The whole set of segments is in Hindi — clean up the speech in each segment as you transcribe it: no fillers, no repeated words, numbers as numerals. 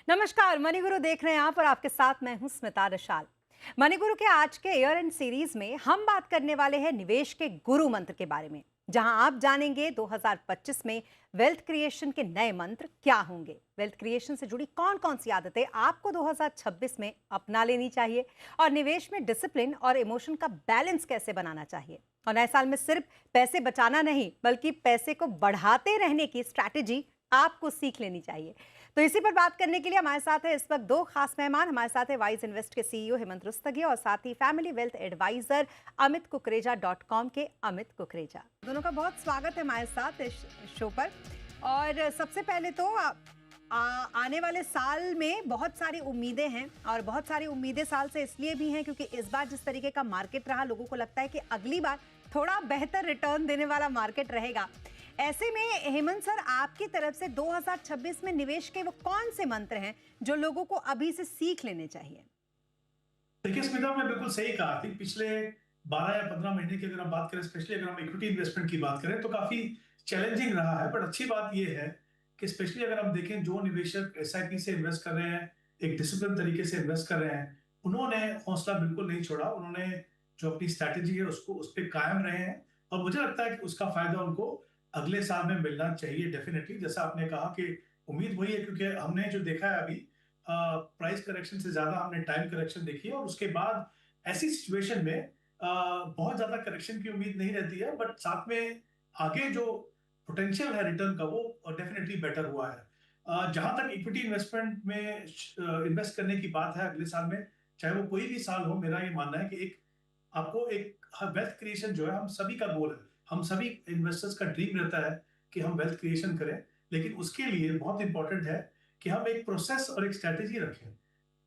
नमस्कार, मनी गुरु देख रहे हैं आप और आपके साथ मैं हूं स्मिता रशाल। मनी गुरु के आज के ईयर एंड सीरीज में हम बात करने वाले हैं निवेश के गुरु मंत्र के बारे में, जहां आप जानेंगे 2025 में वेल्थ क्रिएशन के नए मंत्र क्या होंगे। वेल्थ क्रिएशन से जुड़ी कौन कौन सी आदतें आपको 2026 में अपना लेनी चाहिए और निवेश में डिसिप्लिन और इमोशन का बैलेंस कैसे बनाना चाहिए। और नए साल में सिर्फ पैसे बचाना नहीं बल्कि पैसे को बढ़ाते रहने की स्ट्रैटेजी आपको सीख लेनी चाहिए। तो इसी पर बात करने के लिए हमारे साथ है इस वक्त दो खास मेहमान। हमारे साथ है वाइज इन्वेस्ट के सीईओ हेमंत रुस्तगी और साथ ही family wealth advisor Amit Kukreja .com के अमित कुकरेजा। दोनों का बहुत स्वागत है हमारे साथ इस शो पर। और सबसे पहले तो आने वाले साल में बहुत सारी उम्मीदें हैं और बहुत सारी उम्मीदें साल से इसलिए भी हैं क्योंकि इस बार जिस तरीके का मार्केट रहा, लोगों को लगता है कि अगली बार थोड़ा बेहतर रिटर्न देने वाला मार्केट रहेगा। ऐसे में हेमंत सर, आपकी तरफ से 2026 में निवेश के वो कौन से मंत्र हैं जो लोगों को अभी से सीख लेने चाहिए? देखिए स्मिता, आपने बिल्कुल सही कहा थी। पिछले 12 या 15 महीने की अगर हम बात करें, स्पेशली अगर हम इक्विटी इन्वेस्टमेंट की बात करें, तो काफी चैलेंजिंग रहा है। बट अच्छी बात यह है कि स्पेशली अगर हम देखें, जो निवेशक एसआईपी से इन्वेस्ट कर रहे हैं, एक डिसिप्लिन तरीके से इन्वेस्ट कर रहे हैं, उन्होंने हौसला बिल्कुल नहीं छोड़ा। उन्होंने जो अपनी स्ट्रैटेजी है उसको उस पर कायम रहे हैं और मुझे लगता है कि उसका फायदा उनको अगले साल में मिलना चाहिए डेफिनेटली। जैसा आपने कहा कि उम्मीद वही है, क्योंकि हमने जो देखा है अभी, प्राइस करेक्शन से ज्यादा हमने टाइम करेक्शन देखी है और उसके बाद ऐसी सिचुएशन में बहुत ज्यादा करेक्शन की उम्मीद नहीं रहती है, बट साथ में आगे जो पोटेंशियल है रिटर्न का, वो डेफिनेटली बेटर हुआ है। जहां तक इक्विटी इन्वेस्टमेंट में इन्वेस्ट करने की बात है अगले साल में, चाहे वो कोई भी साल हो, मेरा ये मानना है कि एक आपको एक वेल्थ क्रिएशन जो है, हम सभी का गोल है, हम सभी इन्वेस्टर्स का ड्रीम रहता है कि हम वेल्थ क्रिएशन करें। लेकिन उसके लिए बहुत इंपॉर्टेंट है कि हम एक प्रोसेस और एक स्ट्रेटेजी रखें।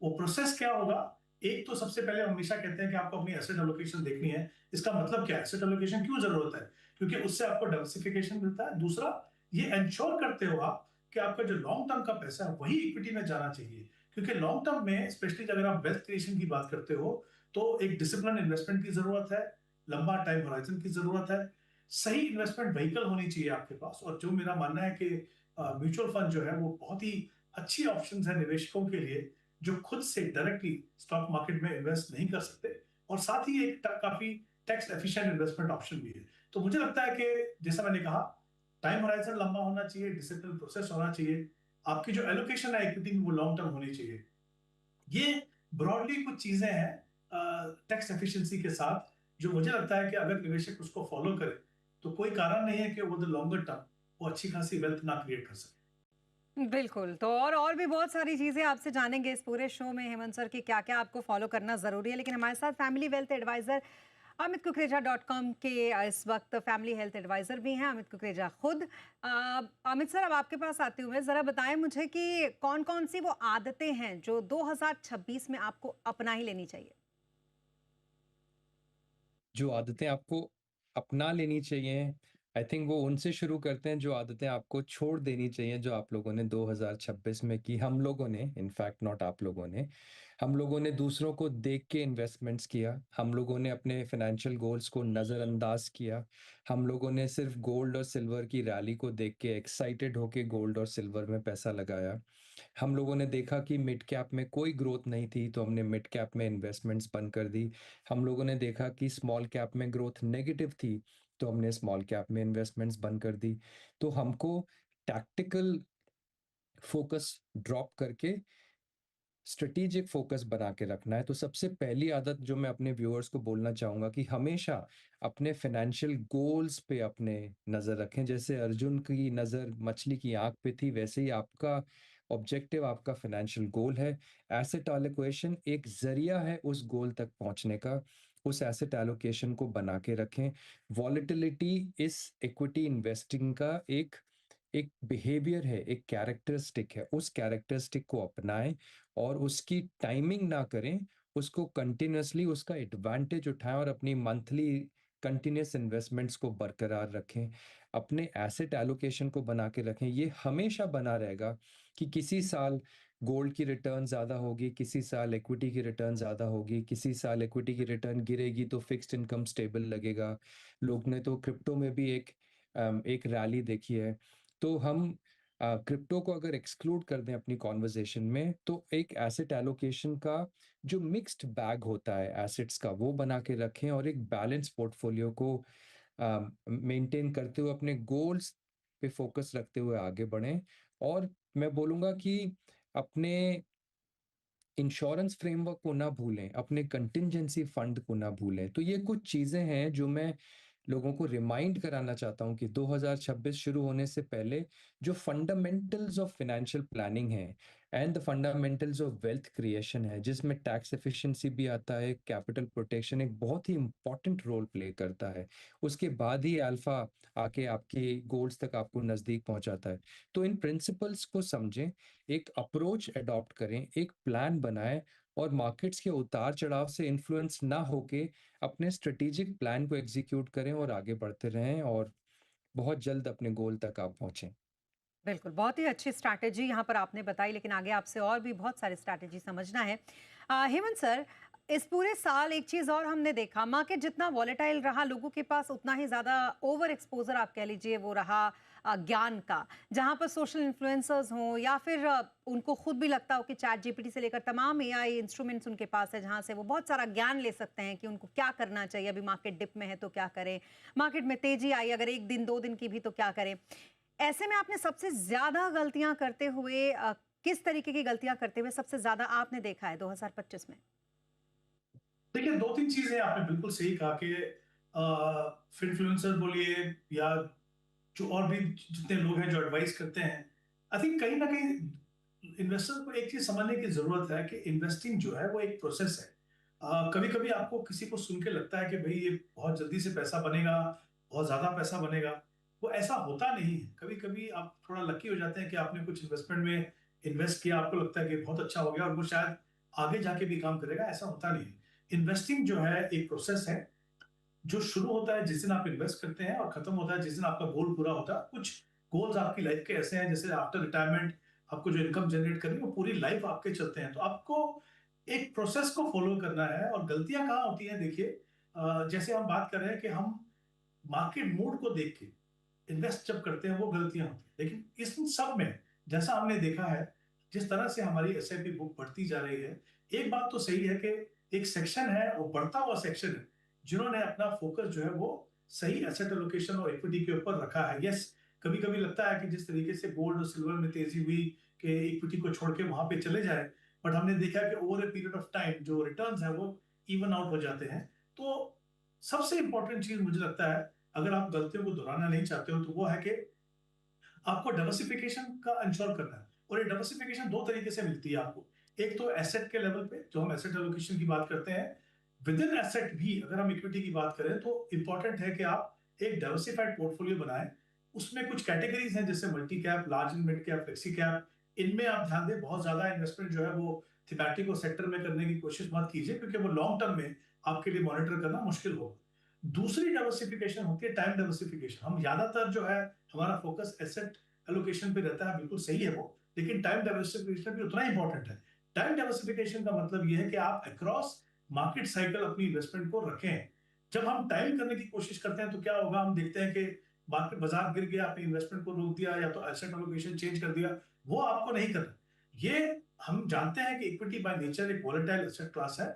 वो प्रोसेस क्या होगा? एक तो सबसे पहले हम हमेशा कहते हैं कि आपको अपनी एसेट एलोकेशन देखनी है। इसका मतलब क्या है? एसेट एलोकेशन क्यों जरूरत है? क्योंकि उससे आपको डाइवर्सिफिकेशन मिलता है। दूसरा, ये इंश्योर करते हो आप कि आपका जो लॉन्ग टर्म का पैसा है वही इक्विटी में जाना चाहिए। क्योंकि लॉन्ग टर्म में, स्पेशली अगर आप वेल्थ क्रिएशन की बात करते हो, तो एक डिसिप्लिन इन्वेस्टमेंट की जरूरत है, लंबा टाइम होराइजन की जरूरत है, सही इन्वेस्टमेंट व्हीकल होनी चाहिए आपके पास। और जो मेरा मानना है कि म्यूचुअल फंड जो है वो बहुत ही अच्छी ऑप्शन है निवेशकों के लिए, जो खुद से डायरेक्टली स्टॉक मार्केट में इन्वेस्ट नहीं कर सकते, और साथ ही एक काफी टैक्स एफिशिएंट इन्वेस्टमेंट ऑप्शन भी है। तो मुझे लगता है कि जैसा मैंने कहा, टाइम होराइजन लंबा होना चाहिए, डिसिप्लिन प्रोसेस होना चाहिए, आपकी जो एलोकेशन है इक्विटी में वो लॉन्ग टर्म होनी चाहिए। ये ब्रॉडली कुछ चीजें हैं टैक्स एफिशिएंसी के साथ, जो मुझे लगता है कि अगर निवेशक उसको फॉलो करे तो कोई कारण नहीं है कि ओवर द लॉन्गर टर्म वो अच्छी खासी वेल्थ ना क्रिएट कर सके। बिल्कुल। तो और भी बहुत सारी चीजें आपसे जानेंगे इस पूरे शो में हेमंत सर की क्या क्या आपको फॉलो करना जरूरी है। लेकिन हमारे साथ family wealth advisor Amit Kukreja .com के इस वक्त फैमिली हेल्थ एडवाइजर भी हैं, अमित कुकरेजा खुद। अमित सर, अब आपके पास आती हूँ मैं, जरा बताएं मुझे कि कौन कौन सी वो आदतें हैं जो 2026 में आपको अपना ही लेनी चाहिए। जो आदतें आपको अपना लेनी चाहिए, आई थिंक वो उनसे शुरू करते हैं जो आदतें आपको छोड़ देनी चाहिए, जो आप लोगों ने 2026 में की। हम लोगों ने, इनफैक्ट नॉट आप लोगों ने, हम लोगों ने दूसरों को देख के इन्वेस्टमेंट्स किया। हम लोगों ने अपने फाइनेंशियल गोल्स को नज़रअंदाज किया। हम लोगों ने सिर्फ गोल्ड और सिल्वर की रैली को देख के एक्साइटेड होके गोल्ड और सिल्वर में पैसा लगाया। हम लोगों ने देखा कि मिड कैप में कोई ग्रोथ नहीं थी, तो हमने मिड कैप में इन्वेस्टमेंट्स बंद कर दी। हम लोगों ने देखा कि स्मॉल कैप में ग्रोथ नेगेटिव थी, तो हमने स्मॉल कैप में इन्वेस्टमेंट्स बंद कर दी। तो हमको टैक्टिकल फोकस ड्रॉप करके स्ट्रेटेजिक फोकस बना के रखना है। तो सबसे पहली आदत जो मैं अपने व्यूअर्स को बोलना चाहूँगा कि हमेशा अपने फाइनेंशियल गोल्स पे अपने नज़र रखें। जैसे अर्जुन की नज़र मछली की आँख पे थी, वैसे ही आपका ऑब्जेक्टिव आपका फाइनेंशियल गोल है। एसेट एलोकेशन एक ज़रिया है उस गोल तक पहुँचने का। उस एसेट एलोकेशन को बना के रखें। वॉलेटिलिटी इस इक्विटी इन्वेस्टिंग का एक एक बिहेवियर है, एक कैरेक्टरिस्टिक है। उस कैरेक्टरिस्टिक को अपनाएं और उसकी टाइमिंग ना करें, उसको कंटिन्यूअसली उसका एडवांटेज उठाएं और अपनी मंथली कंटिन्यूअस इन्वेस्टमेंट्स को बरकरार रखें। अपने एसेट एलोकेशन को बना के रखें। ये हमेशा बना रहेगा कि किसी साल गोल्ड की रिटर्न ज़्यादा होगी, किसी साल इक्विटी की रिटर्न ज़्यादा होगी, किसी साल इक्विटी की रिटर्न गिरेगी तो फिक्स्ड इनकम स्टेबल लगेगा। लोग ने तो क्रिप्टो में भी एक रैली देखी है। तो हम क्रिप्टो को अगर एक्सक्लूड कर दें अपनी कॉन्वर्जेशन में, तो एक एसेट एलोकेशन का जो मिक्स्ड बैग होता है एसेट्स का, वो बना के रखें और एक बैलेंस पोर्टफोलियो को मेंटेन करते हुए अपने गोल्स पे फोकस रखते हुए आगे बढ़ें। और मैं बोलूँगा कि अपने इंश्योरेंस फ्रेमवर्क को ना भूलें, अपने कंटिंजेंसी फंड को ना भूलें। तो ये कुछ चीज़ें हैं जो मैं लोगों को रिमाइंड कराना चाहता हूँ कि 2026 शुरू होने से पहले जो फंडामेंटल्स ऑफ फाइनेंशियल प्लानिंग है and the fundamentals of wealth creation है, जिसमें टैक्स एफिशिएंसी भी आता है, कैपिटल प्रोटेक्शन एक बहुत ही इंपॉर्टेंट रोल प्ले करता है। उसके बाद ही अल्फा आके आपके गोल्स तक आपको नज़दीक पहुंचाता है। तो इन प्रिंसिपल्स को समझें, एक अप्रोच अडॉप्ट करें, एक प्लान बनाएं और मार्केट्स के उतार चढ़ाव से इन्फ्लुएंस ना होके अपने स्ट्रेटेजिक प्लान को एग्जीक्यूट करें और आगे बढ़ते रहें और बहुत जल्द अपने गोल तक आप पहुंचें। बिल्कुल, बहुत ही अच्छी स्ट्रैटेजी यहाँ पर आपने बताई, लेकिन आगे आपसे और भी बहुत सारी स्ट्रैटेजी समझना है। हेमंत सर, इस पूरे साल एक चीज़ और हमने देखा, मार्केट जितना वॉलेटाइल रहा, लोगों के पास उतना ही ज़्यादा ओवर एक्सपोज़र आप कह लीजिए वो रहा ज्ञान का। जहाँ पर सोशल इन्फ्लुएंसर्स हों या फिर उनको खुद भी लगता हो कि चैट जीपीटी से लेकर तमाम एआई इंस्ट्रूमेंट्स उनके पास है, जहाँ से वो बहुत सारा ज्ञान ले सकते हैं कि उनको क्या करना चाहिए, अभी मार्केट डिप में है तो क्या करें, मार्केट में तेज़ी आई अगर 1 दिन 2 दिन की भी तो क्या करें। ऐसे में आपने सबसे ज़्यादा गलतियाँ करते हुए किस तरीके की गलतियाँ करते हुए सबसे ज़्यादा आपने देखा है 2025 में? देखिए, 2-3 चीज़ें आपने बिल्कुल सही कहा कि इन्फ्लुएंसर बोलिए या जो और भी जितने लोग हैं जो एडवाइस करते हैं, आई थिंक कहीं न कहीं इन्वेस्टर को एक चीज़ समझने की ज़रूरत है कि इन्वेस्टिंग जो है वो एक प्रोसेस है। कभी-कभी आपको किसी को सुन के लगता है कि भई ये बहुत जल्दी से पैसा बनेगा, बहुत ज़्यादा पैसा बनेगा, वो ऐसा होता नहीं है। कभी-कभी आप थोड़ा लकी हो जाते हैं कि आपने कुछ इन्वेस्टमेंट में इन्वेस्ट किया, आपको लगता है कि बहुत अच्छा हो गया और वो शायद आगे जाके भी काम करेगा, ऐसा होता नहीं है। इन्वेस्टिंग जो है एक प्रोसेस है, जो शुरू होता है जिस दिन आप इन्वेस्ट करते हैं और खत्म होता है जिस दिन आपका गोल पूरा होता है। कुछ गोल्स आपकी लाइफ के ऐसे हैं जैसे आफ्टर रिटायरमेंट आपको जो इनकम जनरेट करनी है वो पूरी लाइफ आपके चलते हैं। तो आपको एक प्रोसेस को फॉलो करना है और गलतियाँ कहाँ होती हैं देखिए, जैसे हम बात कर रहे हैं कि हम मार्केट मूड को देख के इन्वेस्ट जब करते हैं वो गलतियाँ होती हैं। लेकिन इस सब में जैसा हमने देखा है, जिस तरह से हमारी एसआईपी बुक बढ़ती जा रही है, एक बात तो सही है कि एक सेक्शन है वो बढ़ता हुआ सेक्शन है, जिन्होंने अपना फोकस जो है वो सही एसेट एलोकेशन और इक्विटी के ऊपर रखा है। यस, कभी-कभी लगता है कि जिस तरीके से गोल्ड और सिल्वर में तेजी हुई कि इक्विटी को छोड़ के वहां पे चले जाए, बट हमने देखा कि over a period of time जो रिटर्न्स है वो इवन आउट हो जाते हैं। तो सबसे इंपॉर्टेंट चीज मुझे लगता है, अगर आप गलतियों को दोहराना नहीं चाहते हो तो वो है कि आपको डाइवर्सिफिकेशन का इंश्योर करना है। और ये डाइवर्सिफिकेशन दो तरीके से मिलती है आपको। एक तो एसेट के लेवल पे जो हम एसेट एलोकेशन की बात करते हैं, विद इन एसेट भी अगर हम इक्विटी की बात करें तो इंपॉर्टेंट है कि आप एक डाइवर्सिफाइड पोर्टफोलियो बनाएं। उसमें कुछ कैटेगरीज हैं जैसे multi cap, large and mid cap, flexi cap. इनमें आप ध्यान दें, बहुत ज्यादा इन्वेस्टमेंट जो है वो थीमेटिक और सेक्टर में करने की कोशिश मत कीजिए, क्योंकि वो लॉन्ग टर्म में आपके लिए मॉनिटर करना मुश्किल होगा। दूसरी डाइवर्सिफिकेशन होती है टाइम डाइवर्सिफिकेशन। हम ज्यादातर जो है हमारा फोकस एसेट एलोकेशन पे रहता है, बिल्कुल सही है वो, लेकिन टाइम डाइवर्सिफिकेशन भी उतना इंपॉर्टेंट है। टाइम डाइवर्सिफिकेशन का मतलब ये है कि आप अक्रॉस मार्केट साइकिल अपनी इन्वेस्टमेंट को रखें। जब हम टाइम करने की कोशिश करते हैं तो क्या होगा, हम देखते हैं कि मार्केट बाजार गिर गया, आपने इन्वेस्टमेंट को रोक दिया या तो एसेट एलोकेशन चेंज कर दिया। वो आपको नहीं करना। ये हम जानते हैं कि इक्विटी बाय नेचर एक वोलेटाइल एसेट क्लास है।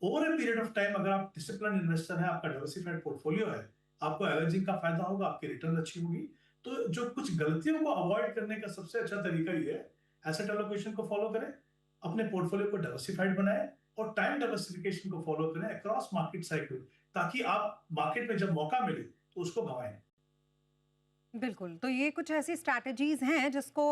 Over a period of time अगर आप डिसिप्लिन इन्वेस्टर है, आपका डाइवर्सिफाइड पोर्टफोलियो है, आपको एवरेजिंग का फायदा होगा, आपकी रिटर्न अच्छी होगी। तो जो कुछ गलतियों को अवॉइड करने का सबसे अच्छा तरीका ये है, एसेट एलोकेशन को फॉलो करें, अपने पोर्टफोलियो को डाइवर्सिफाइड बनाएं और टाइम डाइवर्सिफिकेशन को फॉलो करें अक्रॉस मार्केट साइकिल, ताकि आप मार्केट में जब मौका मिले तो उसको गंवाएं। बिल्कुल, तो ये कुछ ऐसी स्ट्रैटेजीज़ हैं जिसको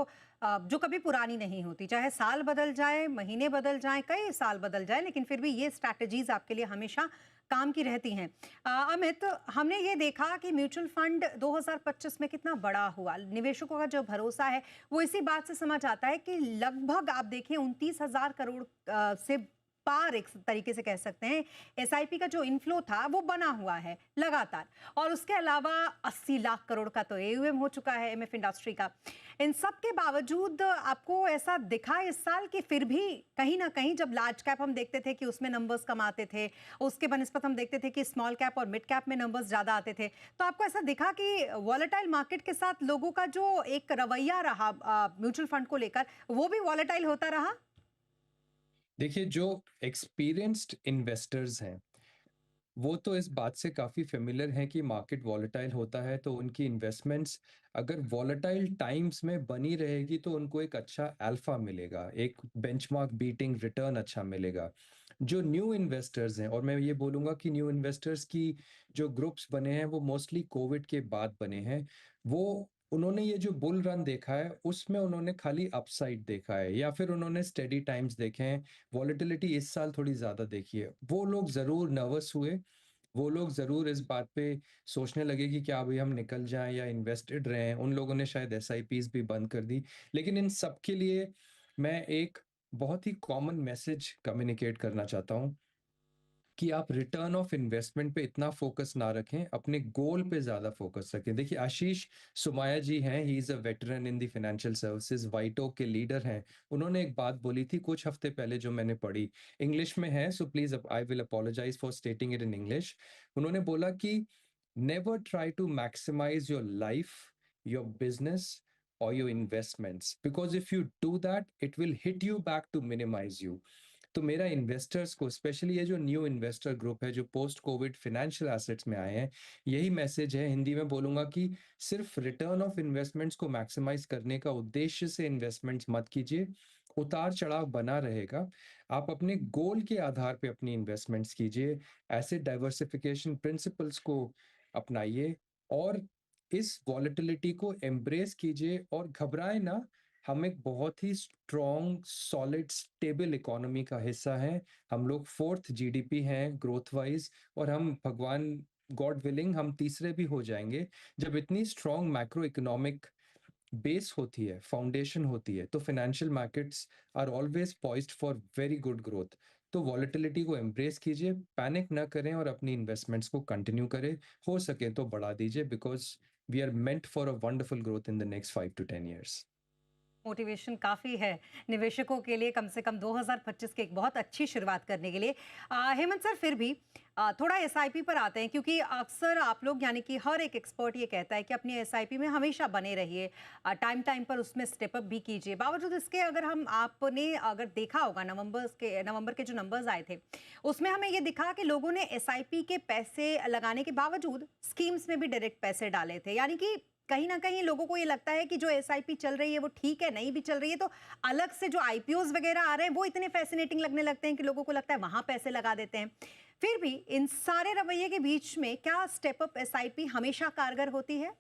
जो कभी पुरानी नहीं होती, चाहे साल बदल जाए, महीने बदल जाएँ, कई साल बदल जाएँ, लेकिन फिर भी ये स्ट्रैटेजीज़ आपके लिए हमेशा काम की रहती हैं। अमित, हमने ये देखा कि म्यूचुअल फंड 2025 में कितना बड़ा हुआ, निवेशकों का जो भरोसा है, वो इसी बात से समझ आता है कि लगभग आप देखें 29,000 करोड़ से पार एक तरीके से कह सकते हैं एसआईपी का जो इनफ्लो था वो बना हुआ है लगातार। और उसके अलावा 80 लाख करोड़ का तो एयूएम हो चुका है एमएफ इंडस्ट्री का। इन सब के बावजूद आपको ऐसा दिखा इस साल कि फिर भी कहीं ना कहीं जब लार्ज कैप हम देखते थे कि उसमें नंबर्स कम आते थे, उसके बनस्पत हम देखते थे कि स्मॉल कैप और मिड कैप में नंबर्स ज्यादा आते थे, तो आपको ऐसा दिखा कि वॉलेटाइल मार्केट के साथ लोगों का जो एक रवैया रहा म्यूचुअल फंड को लेकर वो भी वॉलेटाइल होता रहा? देखिए, जो एक्सपीरियंस्ड इन्वेस्टर्स हैं, वो तो इस बात से काफ़ी फ़ेमिलियर हैं कि मार्केट वॉलेटाइल होता है, तो उनकी इन्वेस्टमेंट्स अगर वॉलेटाइल टाइम्स में बनी रहेगी, तो उनको एक अच्छा अल्फ़ा मिलेगा, एक बेंचमार्क बीटिंग रिटर्न अच्छा मिलेगा। जो न्यू इन्वेस्टर्स हैं, और मैं ये बोलूँगा कि न्यू इन्वेस्टर्स की जो ग्रुप्स बने हैं, वो मोस्टली कोविड के बाद बने हैं। वो उन्होंने ये जो बुल रन देखा है, उसमें उन्होंने खाली अपसाइड देखा है, या फिर उन्होंने स्टेडी टाइम्स देखे हैं। वॉलेटिलिटी इस साल थोड़ी ज़्यादा देखी है। वो लोग ज़रूर नर्वस हुए, वो लोग ज़रूर इस बात पे सोचने लगे कि क्या अभी हम निकल जाएँ या इन्वेस्टेड रहें। उन लोगों ने शायद एसआईपीज़ भी बंद कर दी। लेकिन इन सब के लिए मैं एक बहुत ही कॉमन मैसेज कम्युनिकेट करना चाहता हूँ कि आप रिटर्न ऑफ इन्वेस्टमेंट पे इतना फोकस ना रखें, अपने गोल पे ज़्यादा फोकस रखें। देखिए, आशीष सुमाया जी हैं, he is a veteran in the financial services, वाइटो के लीडर हैं। उन्होंने एक बात बोली थी कुछ हफ्ते पहले जो मैंने पढ़ी, इंग्लिश में है, so please I will apologise for stating it in English. उन्होंने बोला कि never try to maximise your life, your business or your investments, because if you do that, it will hit you back to minimize you. तो मेरा इन्वेस्टर्स को, स्पेशली ये जो न्यू इन्वेस्टर ग्रुप है जो पोस्ट कोविड फाइनेंशियल एसेट्स में आए हैं, यही मैसेज है, हिंदी में बोलूंगा कि सिर्फ रिटर्न ऑफ इन्वेस्टमेंट्स को मैक्सिमाइज करने का उद्देश्य से इन्वेस्टमेंट्स मत कीजिए। उतार चढ़ाव बना रहेगा, आप अपने गोल के आधार पे अपनी इन्वेस्टमेंट्स कीजिए, एसेट डाइवर्सिफिकेशन प्रिंसिपल्स को अपनाइए और इस वॉलेटिलिटी को एम्ब्रेस कीजिए और घबराए ना। हम एक बहुत ही स्ट्रॉन्ग, सॉलिड, स्टेबल इकोनॉमी का हिस्सा हैं। हम लोग 4th जीडीपी हैं ग्रोथ वाइज, और हम भगवान गॉड विलिंग हम तीसरे भी हो जाएंगे। जब इतनी स्ट्रॉन्ग मैक्रो इकोनॉमिक बेस होती है, फाउंडेशन होती है, तो financial markets are always poised for very good growth. तो वॉलेटिलिटी को एम्ब्रेस कीजिए, पैनिक ना करें और अपनी इन्वेस्टमेंट्स को कंटिन्यू करें। हो सके तो बढ़ा दीजिए, because we are meant for a wonderful growth in the next 5 to 10 years। Motivation काफ़ी है निवेशकों के लिए, कम से कम 2025 की एक बहुत अच्छी शुरुआत करने के लिए। हेमंत सर, फिर भी थोड़ा एसआईपी पर आते हैं, क्योंकि अक्सर आप लोग यानी कि हर एक एक्सपर्ट ये कहता है कि अपनी एसआईपी में हमेशा बने रहिए, टाइम टाइम पर उसमें स्टेप अप भी कीजिए। बावजूद इसके अगर आपने अगर देखा होगा नवंबर के जो नंबर्स आए थे, उसमें हमें ये दिखा कि लोगों ने एसआईपी के पैसे लगाने के बावजूद स्कीम्स में भी डायरेक्ट पैसे डाले थे। यानी कि कहीं ना कहीं लोगों को ये लगता है कि जो एसआईपी चल रही है वो ठीक है, नहीं भी चल रही है तो अलग से जो आईपीओज वगैरह आ रहे हैं वो इतने फैसिनेटिंग लगने लगते हैं कि लोगों को लगता है वहां पैसे लगा देते हैं। फिर भी इन सारे रवैये के बीच में क्या स्टेप अप एसआईपी हमेशा कारगर होती है?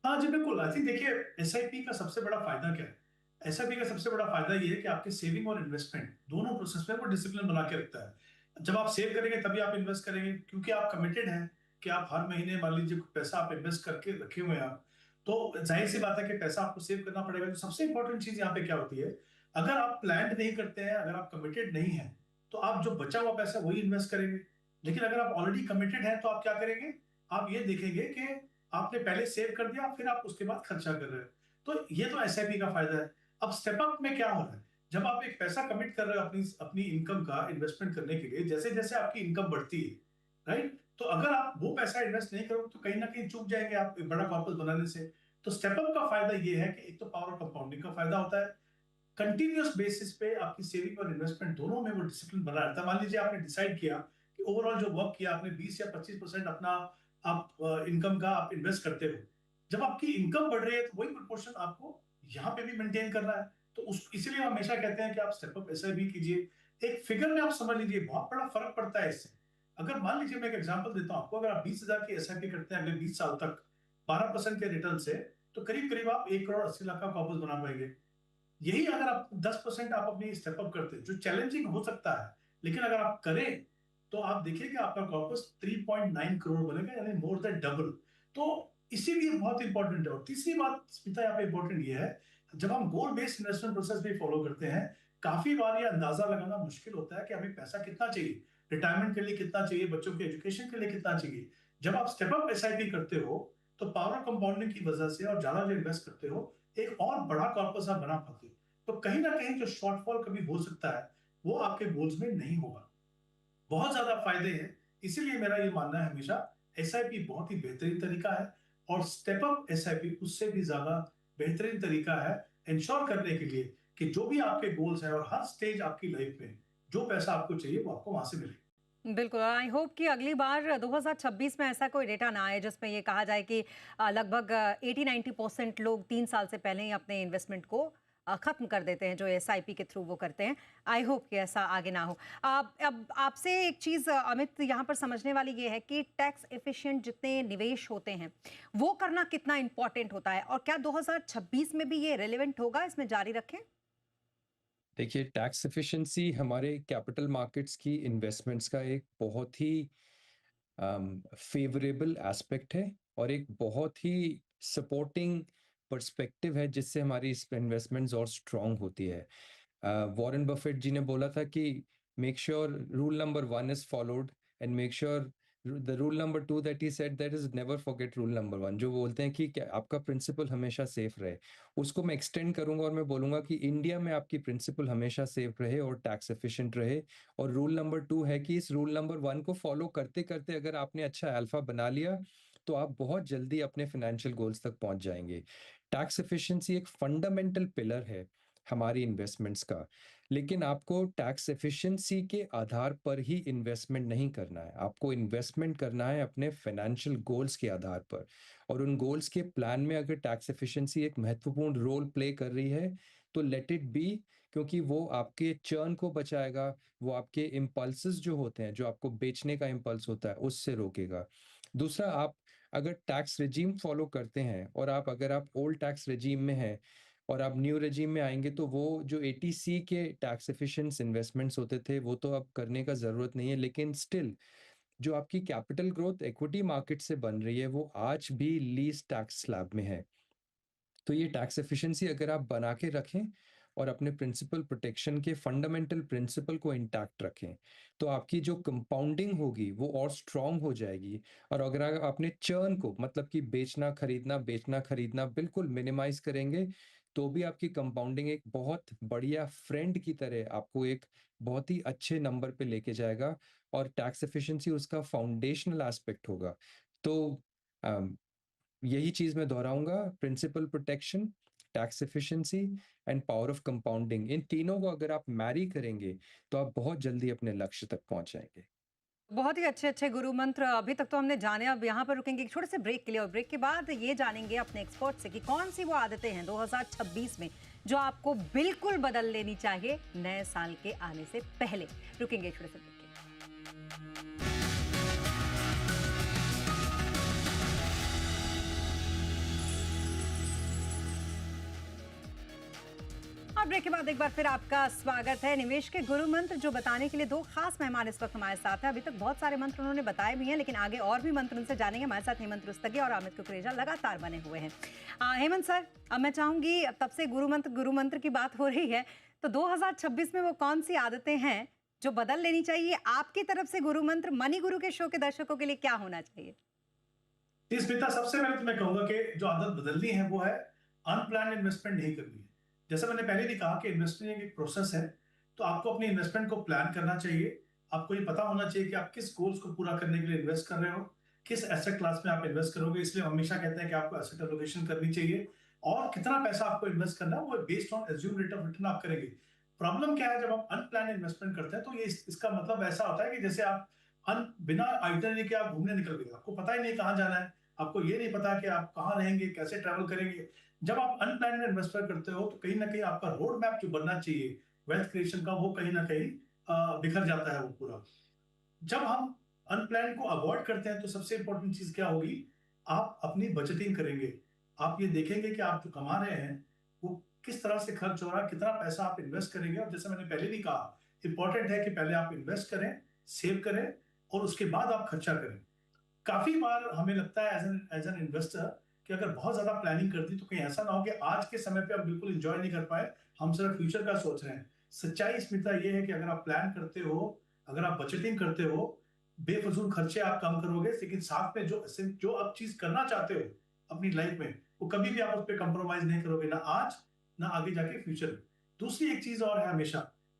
हाँ जी, बिल्कुल। आई थिंक देखिए, एसआईपी का सबसे बड़ा फायदा क्या है? एसआईपी का सबसे बड़ा फायदा ये है कि आपके सेविंग और इन्वेस्टमेंट दोनों प्रोसेस में वो डिसिप्लिन बना के रखता है। जब आप सेव करेंगे तभी आप इन्वेस्ट करेंगे, क्योंकि आप कमिटेड हैं कि आप हर महीने मान लीजिए कुछ पैसा आप इन्वेस्ट करके रखे हुए हैं आप, तो जाहिर सी बात है कि पैसा आपको सेव करना पड़ेगा। तो सबसे इंपॉर्टेंट चीज यहाँ पे क्या होती है, अगर आप प्लान नहीं करते हैं, अगर आप कमिटेड नहीं है, तो आप जो बचा हुआ पैसा वही इन्वेस्ट करेंगे। लेकिन अगर आप ऑलरेडी कमिटेड हैं, तो आप क्या करेंगे, आप ये देखेंगे कि आपने पहले सेव कर दिया, फिर आप उसके बाद खर्चा कर रहे हो। तो ये तो एसआईपी का फायदा है। अब स्टेप अप में क्या हो रहा है, जब आप एक पैसा कमिट कर रहे हो अपनी अपनी इनकम का इन्वेस्टमेंट करने के लिए, जैसे जैसे आपकी इनकम बढ़ती है, राइट, तो अगर आप वो पैसा इन्वेस्ट नहीं करोगे तो कहीं ना कहीं चूक जाएंगे आप एक बड़ा कॉर्पस बनाने से। तो स्टेप अप का फायदा ये है कि एक तो पावर कंपाउंडिंग का फायदा होता है, कंटिन्यूअस बेसिस पे आपकी सेविंग और इन्वेस्टमेंट दोनों में वो डिसिप्लिन बना रहता है। मान लीजिए आपने डिसाइड किया कि ओवरऑल जो वर्क किया आपने 20 या 25% अपना आप इनकम का आप इन्वेस्ट करते हो, जब आपकी इनकम बढ़ रही है तो वही प्रोपोर्शन आपको यहाँ पे भी मेंटेन करना है। तो उस इसलिए हम हमेशा कहते हैं कि आप स्टेप अप ऐसा भी कीजिए। एक फिगर में आप समझ लीजिए बहुत बड़ा फर्क पड़ता है इससे। अगर मान लीजिए मैं एक एग्जांपल देता हूं आपको, अगर आप 20,000 की एसआईपी करते हैं अगले 20 साल तक 12% के रिटर्न से, तो करीब करीब आप 1,80,00,000 का कॉर्पस बना पाएंगे। यही अगर आप 10% आप अपनी स्टेप अप करते हैं, जो चैलेंजिंग हो सकता है, लेकिन अगर आप करें तो आप देखिए कि आपका कॉर्पस 3.9 करोड़ बनेगा, यानी मोर देन डबल। तो इसीलिए बहुत इंपॉर्टेंट है। और तीसरी बात स्मिता यहाँ पे इंपॉर्टेंट ये है, जब हम गोल बेस्ड इन्वेस्टमेंट प्रोसेस भी फॉलो करते हैं, काफी बार ये अंदाजा लगाना मुश्किल होता है कि हमें पैसा कितना चाहिए, रिटायरमेंट के लिए कितना चाहिए, बच्चों के एजुकेशन के लिए कितना चाहिए। जब आप स्टेप अप एसआईपी करते हो तो पावर ऑफ कंपाउंडिंग की वजह से और ज्यादा जो इन्वेस्ट करते हो, एक और बड़ा कॉर्पस आप बना पाते हो। तो कहीं ना कहीं जो शॉर्टफॉल कभी हो सकता है वो आपके गोल्स में नहीं होगा। बहुत ज्यादा फायदे हैं। इसीलिए मेरा ये मानना है हमेशा एसआईपी बहुत ही बेहतरीन तरीका है, और स्टेप अप एसआईपी उससे भी ज्यादा बेहतरीन तरीका है इंश्योर करने के लिए कि जो भी आपके गोल्स हैं और हर स्टेज आपकी लाइफ में जो पैसा आपको चाहिए वो आपको वहां से मिले। बिल्कुल, आई होप कि अगली बार 2026 में ऐसा कोई डेटा ना आए जिसमें ये कहा जाए कि लगभग 80-90% लोग 3 साल से पहले ही अपने इन्वेस्टमेंट को खत्म कर देते हैं, जो एसआईपी के थ्रू वो करते हैं। आई होप कि ऐसा आगे ना हो। अब आपसे एक चीज़ अमित यहाँ पर समझने वाली ये है कि टैक्स एफिशिएंट जितने निवेश होते हैं, वो करना कितना इम्पोर्टेंट होता है और क्या 2026 में भी ये रिलेवेंट होगा, इसमें जारी रखें? देखिए, टैक्स एफिशिएंसी हमारे कैपिटल मार्केट्स की इन्वेस्टमेंट्स का एक बहुत ही फेवरेबल एस्पेक्ट है और एक बहुत ही सपोर्टिंग पर्सपेक्टिव है जिससे हमारी इस इन्वेस्टमेंट्स और स्ट्रांग होती है। वॉरेन बफेट जी ने बोला था कि make sure rule number 1 is followed and make sure the rule number 2 that he said that is never forget rule number 1। जो बोलते हैं कि क्या आपका प्रिंसिपल हमेशा सेफ रहे, उसको मैं एक्सटेंड करूंगा और मैं बोलूंगा कि इंडिया में आपकी प्रिंसिपल हमेशा सेफ रहे और टैक्स एफिशिएंट रहे। और रूल नंबर 2 है कि इस रूल नंबर 1 को फॉलो करते करते अगर आपने अच्छा अल्फा बना लिया तो आप बहुत जल्दी अपने फाइनेंशियल गोल्स तक पहुंच जाएंगे। टैक्स एफिशिएंसी एक फंडामेंटल पिलर है हमारी इन्वेस्टमेंट्स का, लेकिन आपको टैक्स एफिशिएंसी के आधार पर ही इन्वेस्टमेंट नहीं करना है। आपको इन्वेस्टमेंट करना है अपने फाइनेंशियल गोल्स के आधार पर, और उन गोल्स के प्लान में अगर टैक्स एफिशिएंसी एक महत्वपूर्ण रोल प्ले कर रही है तो लेट इट बी, क्योंकि वो आपके चर्न को बचाएगा, वो आपके इम्पल्सेस जो होते हैं, जो आपको बेचने का इम्पल्स होता है, उससे रोकेगा। दूसरा, आप अगर टैक्स रेजीम फॉलो करते हैं और अगर आप ओल्ड टैक्स रेजीम में हैं और आप न्यू रेजीम में आएंगे तो वो जो एटीसी के टैक्स एफिशिएंट इन्वेस्टमेंट्स होते थे वो तो अब करने का जरूरत नहीं है, लेकिन स्टिल जो आपकी कैपिटल ग्रोथ इक्विटी मार्केट से बन रही है वो आज भी लीस्ट टैक्स स्लैब में है। तो ये टैक्स एफिशिएंसी अगर आप बना के रखें और अपने प्रिंसिपल प्रोटेक्शन के फंडामेंटल प्रिंसिपल को इंटैक्ट रखें तो आपकी जो कंपाउंडिंग होगी वो और स्ट्रांग हो जाएगी। और अगर आप अपने चर्न को, मतलब कि बेचना खरीदना बिल्कुल मिनिमाइज करेंगे तो भी आपकी कंपाउंडिंग एक बहुत बढ़िया फ्रेंड की तरह आपको एक बहुत ही अच्छे नंबर पे लेके जाएगा, और टैक्स एफिशिएंसी उसका फाउंडेशनल एस्पेक्ट होगा। तो यही चीज मैं दोहराऊंगा, principal protection, tax efficiency and power of compounding, इन तीनों को अगर आप मैरी करेंगे तो आप बहुत जल्दी अपने लक्ष्य तक पहुंच जाएंगे। बहुत ही अच्छे-अच्छे गुरु मंत्र अभी तक तो हमने जाने, अब यहाँ पर रुकेंगे एक छोटे से ब्रेक के लिए और ब्रेक के बाद ये जानेंगे अपने एक्सपर्ट से कि कौन सी वो आदतें हैं 2026 में जो आपको बिल्कुल बदल लेनी चाहिए नए साल के आने से पहले। रुकेंगे एक छोटे से ब्रेक के लिए। और ब्रेक के बाद एक बार फिर आपका स्वागत है। निवेश के गुरु मंत्र जो बताने के लिए दो खास मेहमान इस वक्त हमारे साथ हैं। अभी तक बहुत सारे मंत्र उन्होंने बताए भी हैं, लेकिन आगे और भी मंत्र उनसे जानेंगे। हमारे साथ हेमंत रुस्तगी और अमित कुकरेजा लगातार बने हुए हैं। हेमंत सर, अब मैं चाहूंगी, तब से गुरु मंत्र की बात हो रही है, तो 2026 में वो कौन सी आदतें हैं जो बदल लेनी चाहिए? आपकी तरफ से गुरु मंत्र मनी गुरु के शो के दर्शकों के लिए क्या होना चाहिए? स्मिता, सबसे पहले तो मैं कहूंगा कि जो आदत बदलनी है वो है अनप्लान इन्वेस्टमेंट नहीं करनी है। जैसे मैंने पहले भी कहा कि इन्वेस्टमेंट एक प्रोसेस है, तो आपको अपनी इन्वेस्टमेंट को प्लान करना चाहिए। आपको ये पता होना चाहिए कि आप किस गोल्स को पूरा करने के लिए इन्वेस्ट कर रहे हो, किस एसेट क्लास में आप इन्वेस्ट करोगे। इसलिए हम हमेशा कहते हैं कि आपको एसेट एलोकेशन करनी चाहिए, और कितना पैसा आपको इन्वेस्ट करना है वो based on assume rate of return आप करेंगे। प्रॉब्लम क्या है, जब आप अनप्लान इन्वेस्टमेंट करते हैं तो ये इसका मतलब ऐसा होता है कि जैसे आप बिना आइटनरी के आप घूमने निकल गए, आपको पता ही नहीं कहाँ जाना है, आपको ये नहीं पता कि आप कहाँ रहेंगे, कैसे ट्रैवल करेंगे। जब आप अनप्लान्ड इन्वेस्टमेंट करते हो तो कहीं ना कहीं आपका रोड मैप जो बनना चाहिए वेल्थ क्रिएशन का, वो कहीं ना कहीं बिखर जाता है वो पूरा। जब हम अनप्लान को अवॉइड करते हैं तो सबसे इंपॉर्टेंट चीज क्या होगी, आप अपनी बजटिंग करेंगे। आप ये देखेंगे कि आप जो कमा रहे हैं वो किस तरह से खर्च हो रहा है, कितना पैसा आप इन्वेस्ट करेंगे। और जैसे मैंने पहले भी कहा, इंपॉर्टेंट है कि पहले आप इन्वेस्ट करें, सेव करें, और उसके बाद आप खर्चा करें। काफी बार हमें लगता है एज एन इन्वेस्टर कि अगर बहुत ज्यादा प्लानिंग कर दी तो कहीं ऐसा ना हो कि आज के समय पे आप बिल्कुल एंजॉय नहीं कर पाए, हम सिर्फ फ्यूचर का सोच रहे हैं। सच्चाई स्मिता ये है कि अगर आप प्लान करते हो, अगर आप बजटिंग करते हो, बेफजूल खर्चे आप कम करोगे, लेकिन साथ में जो आप चीज करना चाहते हो अपनी लाइफ में, वो कभी भी आप उस पर कंप्रोमाइज नहीं करोगे, ना आज ना आगे जाके फ्यूचर में। दूसरी एक चीज और है, हमेशा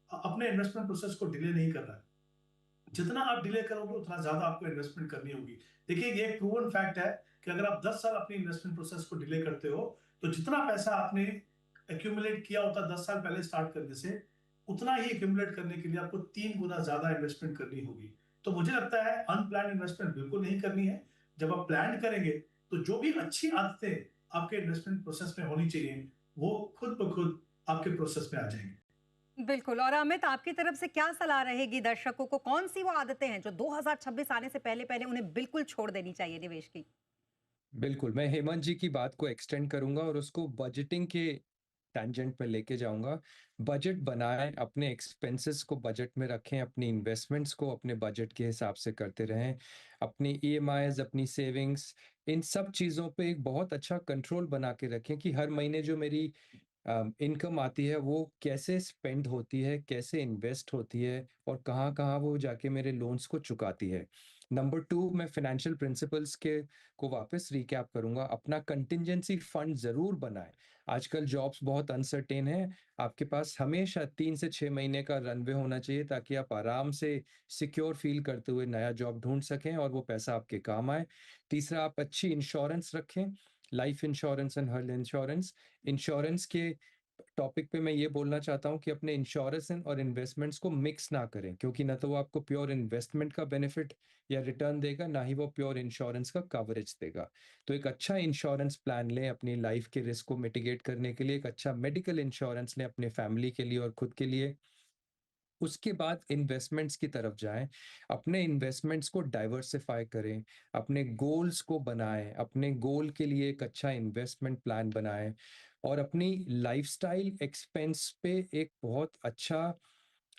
अपने इन्वेस्टमेंट प्रोसेस को डिले नहीं करना है। जितना आप डिले करोगे उतना ज्यादा आपको इन्वेस्टमेंट करनी होगी। देखिए ये प्रूवन फैक्ट है कि अगर आप 10 साल अपनी इन्वेस्टमेंट प्रोसेस को डिले करते हो, तो जितना पैसा आपने एक्यूमुलेट किया होता 10 साल पहले स्टार्ट करने से, उतना ही एक्यूमुलेट करने के लिए आपको 3 गुना ज्यादा इन्वेस्टमेंट करनी होगी। तो मुझे लगता है अनप्लान इन्वेस्टमेंट बिल्कुल नहीं करनी है। जब आप प्लान करेंगे तो जो भी अच्छी आदतें आपके इन्वेस्टमेंट प्रोसेस में होनी चाहिए, वो खुद ब खुद आपके प्रोसेस में आ जाएंगे। बिल्कुल। और अमित, आपकी तरफ से क्या सलाह रहेगी दर्शकों को? कौन सी वो आदतें हैं जो 2026 आने से पहले पहले उन्हें बिल्कुल छोड़ देनी चाहिए निवेश की? बिल्कुल, मैं हेमंत जी की बात को एक्सटेंड करूँगा और उसको बजटिंग के टैंजेंट पे लेके जाऊँगा। बजट बनाएँ, अपने एक्सपेंसेस को बजट में रखें, अपनी इन्वेस्टमेंट्स को अपने बजट के हिसाब से करते रहें। अपनी ईएमआईज़, अपनी सेविंग्स, इन सब चीज़ों पे एक बहुत अच्छा कंट्रोल बना के रखें कि हर महीने जो मेरी इनकम आती है वो कैसे स्पेंड होती है, कैसे इन्वेस्ट होती है और कहाँ-कहाँ वो जाके मेरे लोन्स को चुकाती है। नंबर 2, मैं फाइनेंशियल प्रिंसिपल्स के को वापस रिकैप करूँगा। अपना कंटिंजेंसी फंड ज़रूर बनाएँ। आजकल जॉब्स बहुत अनसर्टेन हैं। आपके पास हमेशा 3 से 6 महीने का रनवे होना चाहिए ताकि आप आराम से सिक्योर फ़ील करते हुए नया जॉब ढूँढ सकें और वो पैसा आपके काम आए। तीसरा, आप अच्छी इंश्योरेंस रखें, life insurance and health insurance. Insurance के टॉपिक पे मैं ये बोलना चाहता हूँ कि अपने इंश्योरेंस और इन्वेस्टमेंट्स को मिक्स ना करें, क्योंकि ना तो वो आपको प्योर इन्वेस्टमेंट का बेनिफिट या रिटर्न देगा, ना ही वो प्योर इंश्योरेंस का कवरेज देगा। तो एक अच्छा इंश्योरेंस प्लान लें अपनी लाइफ के रिस्क को मिटिगेट करने के लिए, एक अच्छा मेडिकल इंश्योरेंस लें अपने फैमिली के लिए और खुद के लिए। उसके बाद इन्वेस्टमेंट्स की तरफ जाएँ, अपने इन्वेस्टमेंट्स को डाइवर्सिफ़ाई करें, अपने गोल्स को बनाएँ, अपने गोल के लिए एक अच्छा इन्वेस्टमेंट प्लान बनाएँ और अपनी लाइफ़स्टाइल एक्सपेंस पे एक बहुत अच्छा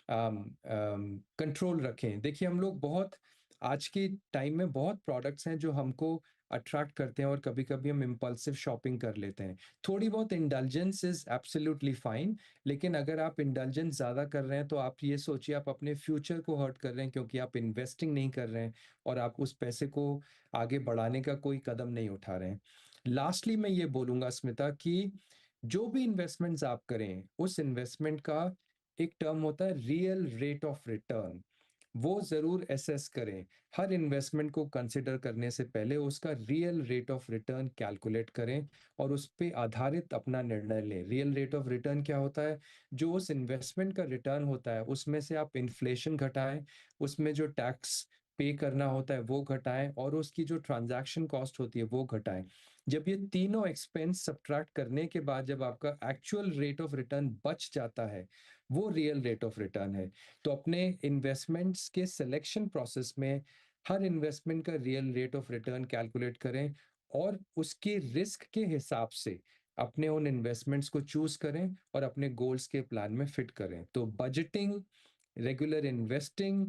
कंट्रोल रखें। देखिए हम लोग बहुत आज के टाइम में बहुत प्रोडक्ट्स हैं जो हमको अट्रैक्ट करते हैं और कभी-कभी हम इम्पल्सिव शॉपिंग कर लेते हैं। थोड़ी बहुत इंडल्जेंस इज़ एब्सोल्यूटली फाइन, लेकिन अगर आप इंडल्जेंस ज़्यादा कर रहे हैं तो आप ये सोचिए आप अपने फ्यूचर को हर्ट कर रहे हैं, क्योंकि आप इन्वेस्टिंग नहीं कर रहे हैं और आप उस पैसे को आगे बढ़ाने का कोई कदम नहीं उठा रहे हैं। लास्टली मैं ये बोलूँगा स्मिता कि जो भी इन्वेस्टमेंट्स आप करें, उस इन्वेस्टमेंट का एक टर्म होता है रियल रेट ऑफ रिटर्न, वो ज़रूर असेस करें। हर इन्वेस्टमेंट को कंसिडर करने से पहले उसका real rate of return calculate करें और उस पे आधारित अपना निर्णय लें। रियल रेट ऑफ रिटर्न क्या होता है? जो उस इन्वेस्टमेंट का रिटर्न होता है, उसमें से आप इन्फ्लेशन घटाएँ, उसमें जो टैक्स पे करना होता है वो घटाएँ और उसकी जो ट्रांज़ैक्शन कॉस्ट होती है वो घटाएँ। जब ये तीनों एक्सपेंस सब्ट्रैक्ट करने के बाद जब आपका एक्चुअल रेट ऑफ रिटर्न बच जाता है, वो रियल रेट ऑफ रिटर्न है। तो अपने इन्वेस्टमेंट्स के सिलेक्शन प्रोसेस में हर इन्वेस्टमेंट का real rate of return calculate करें और उसके रिस्क के हिसाब से अपने उन इन्वेस्टमेंट्स को चूज़ करें और अपने गोल्स के प्लान में फिट करें। तो बजटिंग, रेगुलर इन्वेस्टिंग,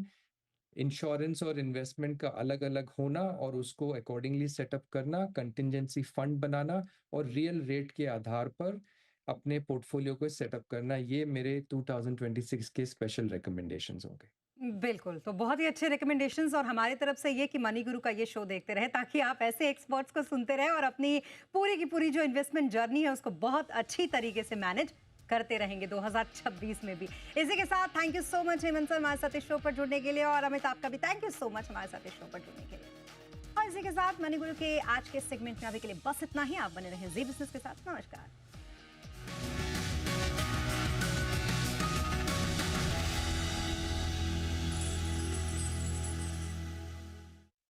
इंश्योरेंस और इन्वेस्टमेंट का अलग-अलग होना और उसको अकॉर्डिंगली सेटअप करना, कंटिंजेंसी फंड बनाना और रियल रेट के आधार पर अपने पोर्टफोलियो को सेटअप करना, ये मेरे 2026 के स्पेशल रिकमेंडेशंस होंगे। बिल्कुल। तो बहुत ही अच्छे रिकमेंडेशंस, और हमारी तरफ से ये कि मनी गुरु का ये शो देखते रहें ताकि आप ऐसे एक्सपर्ट्स को सुनते रहें और अपनी पूरी की पूरी जो इन्वेस्टमेंट जर्नी है उसको बहुत अच्छी तरीके से मैनेज करते रहेंगे 2026 में भी। इसी के साथ thank you so much Hemant sir हमारे साथ इस शो पर जुड़ने के लिए, और अमित आपका भी थैंक यू सो मच हमारे साथ इस शो पर जुड़ने के लिए। और इसी के साथ मनी गुरु के आज के सेगमेंट में अभी के लिए बस इतना ही। आप बने रहें जी बिजनेस के साथ। नमस्कार।